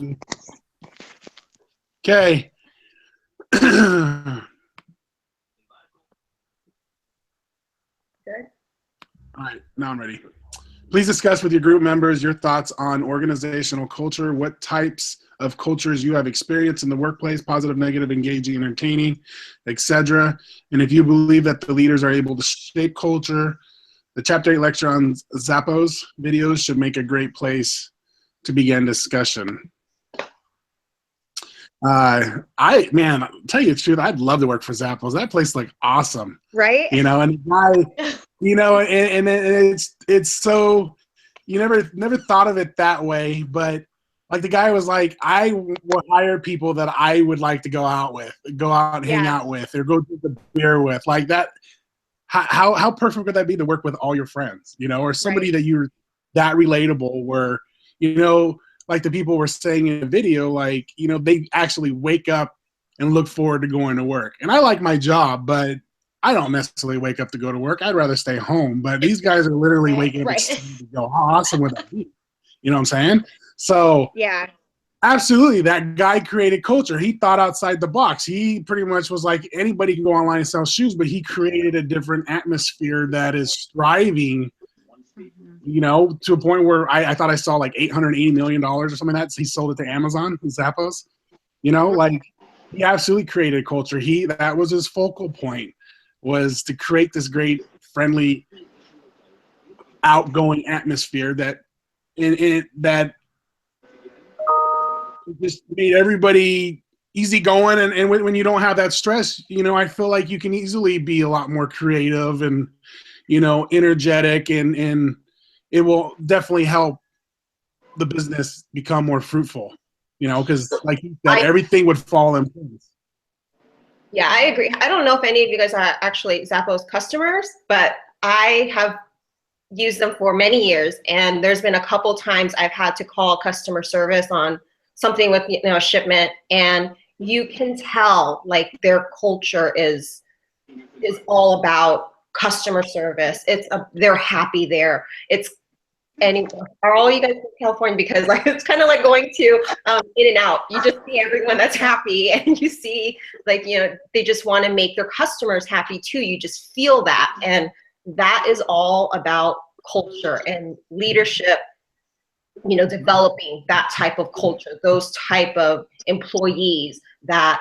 Okay. All Good. right, now I'm ready. Please discuss with your group members your thoughts on organizational culture, what types of cultures you have experienced in the workplace, positive, negative, engaging, entertaining, etc. And if you believe that the leaders are able to shape culture, the Chapter 8 lecture on Zappos videos should make a great place to begin discussion. Man, I'll tell you the truth, I'd love to work for Zappos. That place looked awesome. Right? And the guy, and it's so, you never thought of it that way, but like the guy was like, I will hire people that I would like to go out and hang out with, or go drink a beer with, like that. How perfect would that be to work with all your friends, or somebody that you're that relatable, where, like the people were saying in the video, like, they actually wake up and look forward to going to work. And I like my job, but I don't necessarily wake up to go to work. I'd rather stay home. But these guys are literally waking up excited to go. How awesome would that be? You know what I'm saying? So Yeah. absolutely, that guy created culture. He thought outside the box. He pretty much was like, anybody can go online and sell shoes, but he created a different atmosphere that is thriving, to a point where I thought I saw like $880 million or something like that. He sold it to Amazon, Zappos. Like, he absolutely created culture. That was his focal point, was to create this great, friendly, outgoing atmosphere that that just made everybody easygoing. And when you don't have that stress, I feel like you can easily be a lot more creative and, energetic, and it will definitely help the business become more fruitful, because like you said, everything would fall in place. Yeah, I agree. I don't know if any of you guys are actually Zappos customers, but I have used them for many years, and there's been a couple times I've had to call customer service on something with a shipment, and you can tell like their culture is all about customer service. They're happy there. Are all you guys from California? Because like it's kind of like going to In-N-Out. You just see everyone that's happy, and you see like they just want to make their customers happy too. You just feel that, and that is all about culture and leadership. Developing that type of culture, those type of employees that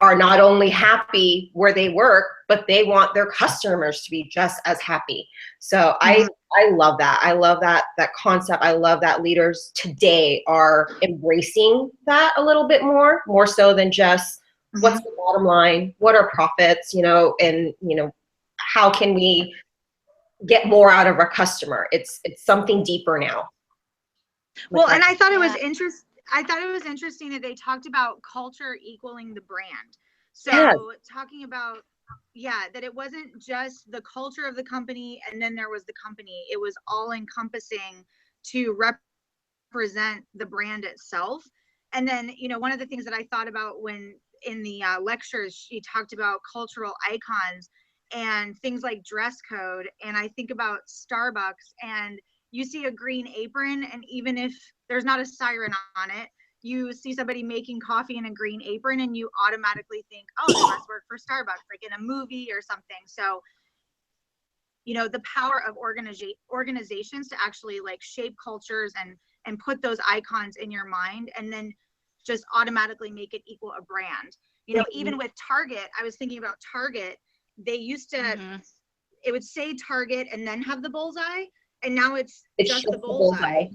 are not only happy where they work, but they want their customers to be just as happy. So I love that. I love that concept. I love that leaders today are embracing that a little bit more so than just what's the bottom line, what are profits, and how can we get more out of our customer. It's something deeper now. Well, and I thought it was interesting that they talked about culture equaling the brand. So talking about, that it wasn't just the culture of the company and then there was the company. It was all encompassing to represent the brand itself. And then, one of the things that I thought about when in the lectures, she talked about cultural icons and things like dress code. And I think about Starbucks, and you see a green apron, and even if there's not a siren on it, you see somebody making coffee in a green apron, and you automatically think, oh, they must work for Starbucks, like in a movie or something. So, the power of organizations to actually like shape cultures and put those icons in your mind, and then just automatically make it equal a brand. Even with Target, I was thinking about Target. They used to, it would say Target and then have the bullseye. And now it's just the bullseye.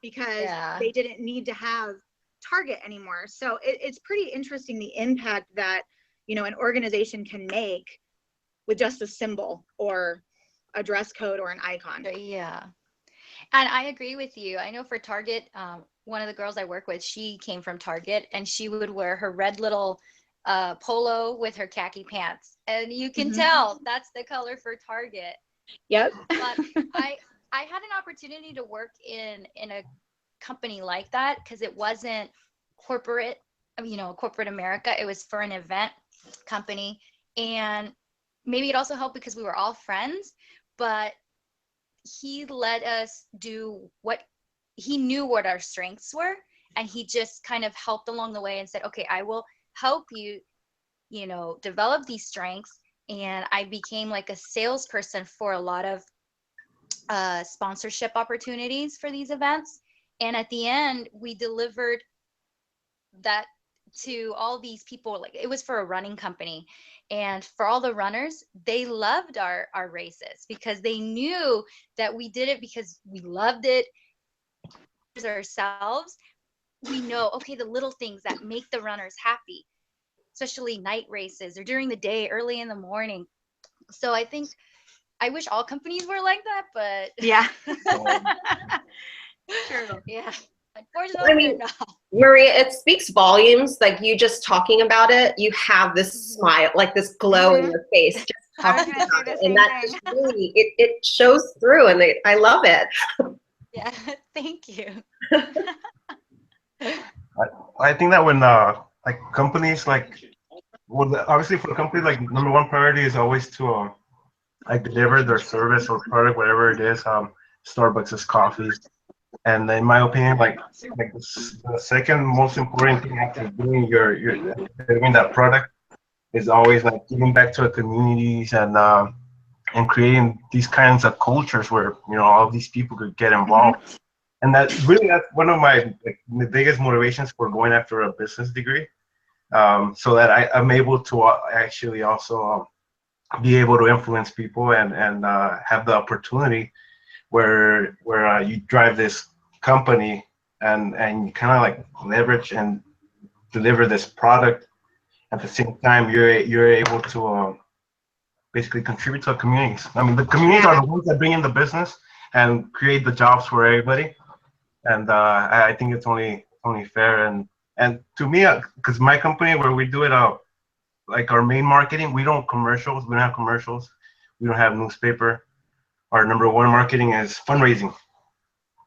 Because they didn't need to have Target anymore. So it's pretty interesting the impact that, an organization can make with just a symbol or a dress code or an icon. Yeah. And I agree with you. I know for Target, one of the girls I work with, she came from Target, and she would wear her red little polo with her khaki pants. And you can tell that's the color for Target. Yep. But I had an opportunity to work in a company like that, because it wasn't corporate, corporate America. It was for an event company, and maybe it also helped because we were all friends, but he let us do what he knew what our strengths were, And he just kind of helped along the way and said, okay, I will help you, you know, develop these strengths. And I became like a salesperson for a lot of sponsorship opportunities for these events. And at the end, we delivered that to all these people. Like, it was for a running company, and for all the runners, they loved our races because they knew that we did it because we loved it ourselves. We know, okay, the little things that make the runners happy, especially night races or during the day, early in the morning. So I think I wish all companies were like that, but Yeah. True. Yeah. I Unfortunately, mean, they're not. Maria, it speaks volumes. Like, you just talking about it, you have this smile, like this glow in your face. Just I was talking gonna say about the it. same And that thing. just really, it shows through, and I love it. Yeah, thank you. I think that when like companies like, well, obviously for a company, like number one priority is always to like deliver their service or product, whatever it is. Starbucks is coffee, and in my opinion, like the second most important thing after doing your delivering that product is always like giving back to the communities and creating these kinds of cultures where, you know, all these people could get involved. And that's one of my like, the biggest motivations for going after a business degree, so that I'm able to actually also be able to influence people and have the opportunity where you drive this company and you kind of like leverage and deliver this product at the same time you're able to basically contribute to the communities. I mean, the communities are the ones that bring in the business and create the jobs for everybody. And I think it's only fair. And to me, because my company where we do it, like our main marketing, we don't commercials. We don't have commercials. We don't have newspaper. Our number one marketing is fundraising,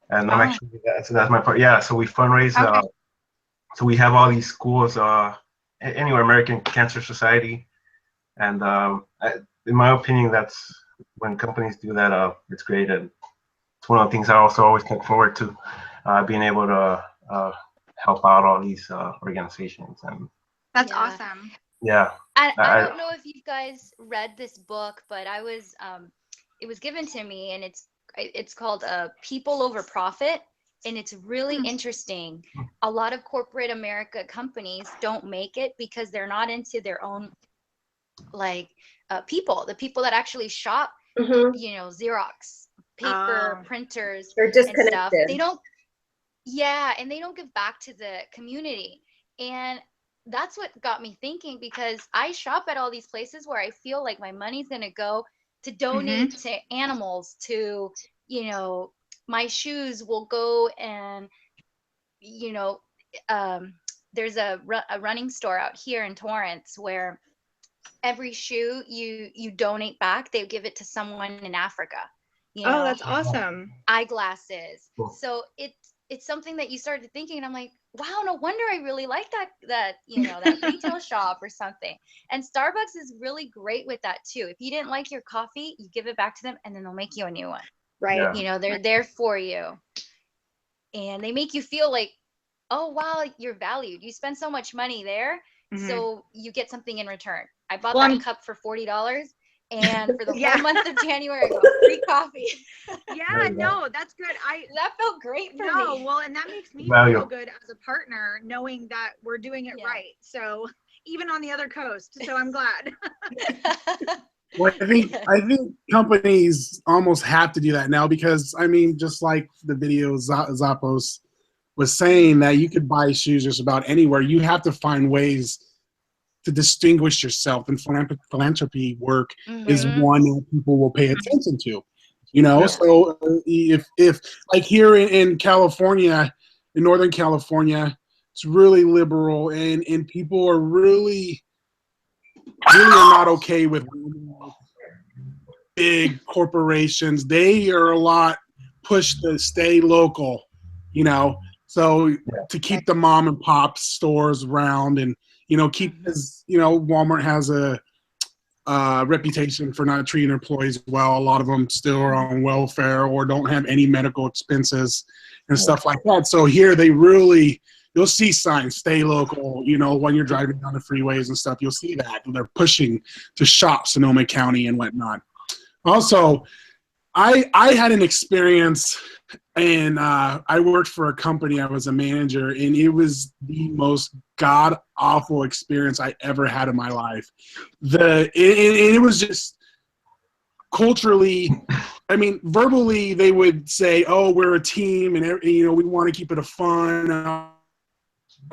and I'm actually that's my part. Yeah, so we fundraise. Okay. So we have all these schools. Anyway, American Cancer Society, and in my opinion, that's when companies do that. It's great, and it's one of the things I also always look forward to, being able to help out all these organizations. And That's Yeah. awesome. yeah, I don't know if you guys read this book, but I was it was given to me, and it's called People Over Profit, and it's really interesting. A lot of corporate America companies don't make it because they're not into their own like people, the people that actually shop, Mhm. you know, Xerox, paper, printers, They're and stuff. disconnected. They don't, yeah, and they don't give back to the community. And that's what got me thinking, because I shop at all these places where I feel like my money's going to go to donate to animals, to, you know, my shoes will go and, you know, there's a running store out here in Torrance where every shoe you donate back, they give it to someone in Africa. You know, that's awesome. eyeglasses. Cool. So it's something that you started thinking, and I'm like, wow, no wonder I really like that you know, that retail shop or something. And Starbucks is really great with that too. If you didn't like your coffee, you give it back to them, and then they'll make you a new one. Right. Yeah. You know, they're there for you, and they make you feel like, oh wow, you're valued. You spend so much money there, so you get something in return. I bought that cup for $40. And for the whole month of January, I got free coffee. Yeah, no, that's good. That felt great for me. Well, and that makes me Value. feel good as a partner, knowing that we're doing it right. So even on the other coast. So I'm glad. Well, I think companies almost have to do that now, because I mean, just like the video Zappos was saying, that you could buy shoes just about anywhere. You have to find ways to distinguish yourself, and philanthropy work is one that people will pay attention to. You know, Yeah. so if like here in California, in Northern California, it's really liberal, and people are really are not okay with big corporations. They are a lot pushed to stay local, you know, so to keep the mom and pop stores around, and you know, keep, as you know, Walmart has a reputation for not treating employees well. A lot of them still are on welfare or don't have any medical expenses and stuff like that. So here they really you'll see signs, stay local, you know, when you're driving down the freeways and stuff, you'll see that. They're pushing to shop Sonoma County and whatnot. Also, I had an experience, and I worked for a company. I was a manager, and it was the most god-awful experience I ever had in my life. It was just culturally, I mean, verbally, they would say, oh, we're a team, and you know, we want to keep it a fun,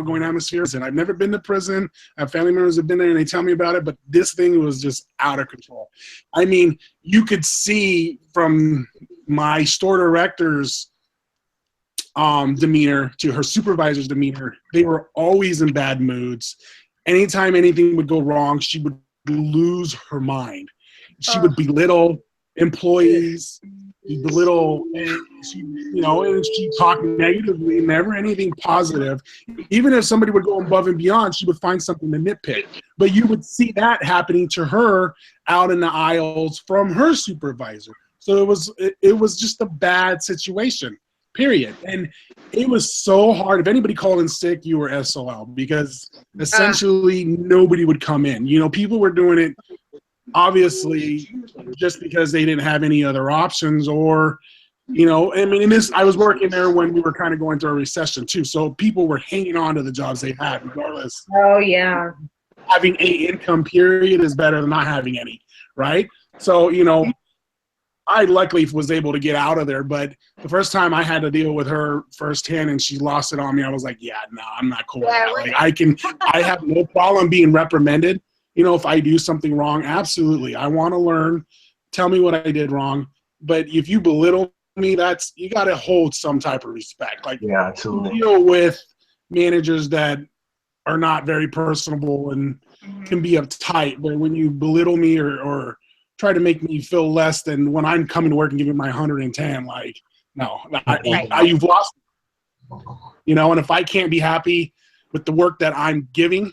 going atmospheres. And I've never been to prison. I have family members that have been there, and they tell me about it, but this thing was just out of control. I mean, you could see from my store director's demeanor to her supervisor's demeanor, they were always in bad moods. Anytime anything would go wrong, she would lose her mind. She would belittle employees, belittle, and she, you know, and she talked negatively, never anything positive. Even if somebody would go above and beyond, she would find something to nitpick. But you would see that happening to her out in the aisles from her supervisor. So it was just a bad situation, period. And it was so hard. If anybody called in sick, you were SOL, because essentially nobody would come in. You know, people were doing it obviously just because they didn't have any other options, or, you know, I mean, I was working there when we were kind of going through a recession too, so people were hanging on to the jobs they had regardless. Oh yeah. Having a income period is better than not having any, right? So, you know, I luckily was able to get out of there, but the first time I had to deal with her firsthand and she lost it on me, I was like, yeah, no, I'm not cool with that. Like, I have no problem being reprimanded. You know, if I do something wrong, absolutely. I want to learn. Tell me what I did wrong. But if you belittle me, you got to hold some type of respect. Like, yeah, absolutely. Deal with managers that are not very personable and can be uptight. But when you belittle me or try to make me feel less than when I'm coming to work and giving my 110, like, no, you've lost me. You know, and if I can't be happy with the work that I'm giving,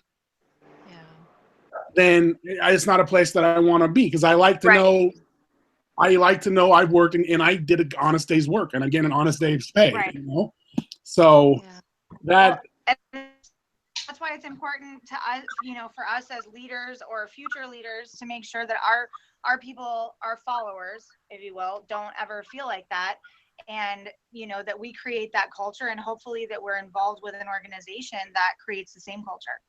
then it's not a place that I want to be, because I like to know. I like to know I've worked and I did an honest day's work, and I'm getting an honest day's pay. Right. You know, so that's why it's important to us, you know, for us as leaders or future leaders, to make sure that our people, our followers, if you will, don't ever feel like that, and you know, that we create that culture, and hopefully that we're involved with an organization that creates the same culture.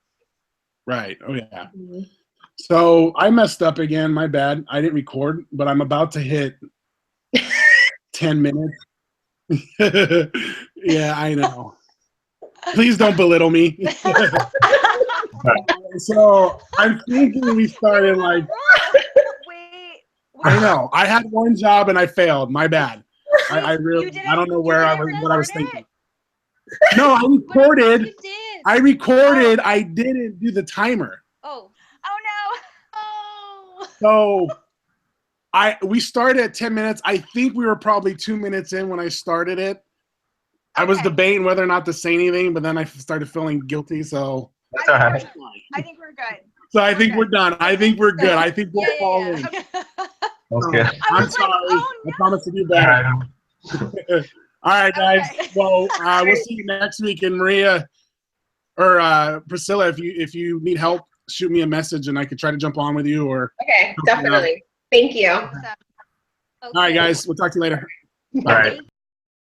Right. Oh yeah. So I messed up again. My bad. I didn't record, but I'm about to hit 10 minutes. Yeah, I know. Please don't belittle me. So I'm thinking we started like. Wait. I know. I had one job and I failed. My bad. I really. I don't know what I was thinking. No, I recorded. I recorded. I didn't do the timer. Oh no. So we started at 10 minutes. I think we were probably 2 minutes in when I started it. I was debating whether or not to say anything, but then I started feeling guilty. So that's all right. I think we're good. So I think we're done. I think we're good. I think we'll fall in. Okay. I'm sorry. I promise to do better. All right, guys. Okay. Well, we'll see you next week. And Maria or Priscilla, if you need help, shoot me a message and I could try to jump on with you. Or okay, definitely. Thank you. All right, guys. We'll talk to you later. All right.